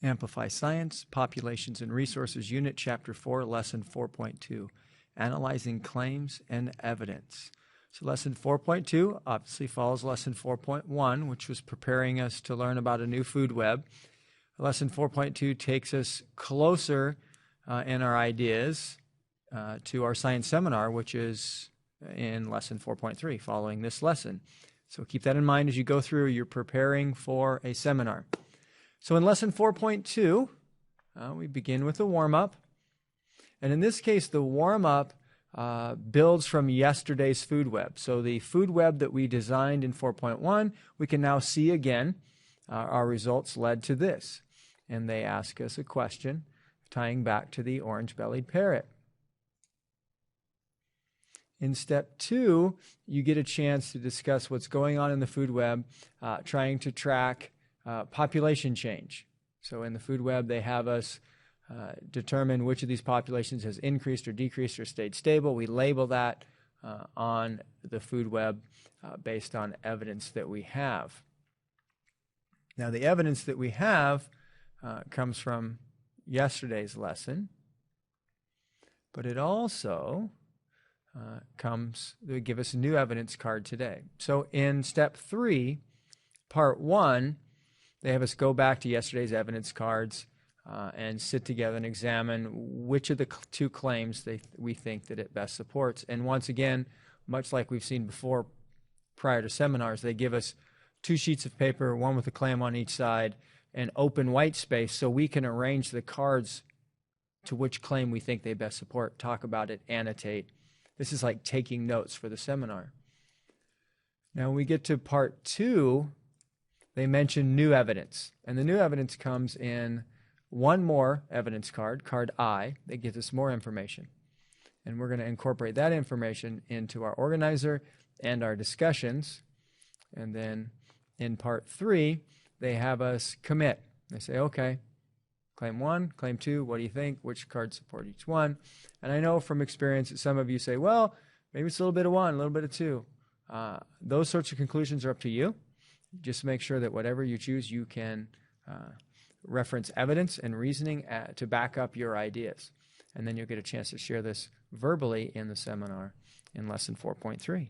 Amplify Science, Populations and Resources Unit, Chapter 4, Lesson 4.2, Analyzing Claims and Evidence. So Lesson 4.2 obviously follows Lesson 4.1, which was preparing us to learn about a new food web. Lesson 4.2 takes us closer in our ideas to our science seminar, which is in Lesson 4.3, following this lesson. So keep that in mind as you go through. You're preparing for a seminar. So in Lesson 4.2, we begin with the warm-up. And in this case, the warm-up builds from yesterday's food web. So the food web that we designed in 4.1, we can now see again. Our results led to this. And they ask us a question tying back to the orange-bellied parrot. In step 2, you get a chance to discuss what's going on in the food web, trying to track population change. So in the food web, they have us determine which of these populations has increased or decreased or stayed stable. We label that on the food web based on evidence that we have. Now, the evidence that we have comes from yesterday's lesson, but it also they give us a new evidence card today. So in step 3, part 1, they have us go back to yesterday's evidence cards and sit together and examine which of the two claims we think that it best supports. And once again, much like we've seen before prior to seminars, they give us 2 sheets of paper, one with a claim on each side, and open white space so we can arrange the cards to which claim we think they best support, talk about it, annotate. This is like taking notes for the seminar. Now, when we get to part 2, they mention new evidence. And the new evidence comes in one more evidence card, card I, that gives us more information. And we're going to incorporate that information into our organizer and our discussions. And then in part 3, they have us commit. They say, okay, claim 1, claim 2, what do you think? Which cards support each one? And I know from experience that some of you say, well, maybe it's a little bit of 1, a little bit of 2. Those sorts of conclusions are up to you. Just make sure that whatever you choose, you can reference evidence and reasoning to back up your ideas. And then you'll get a chance to share this verbally in the seminar in Lesson 4.3.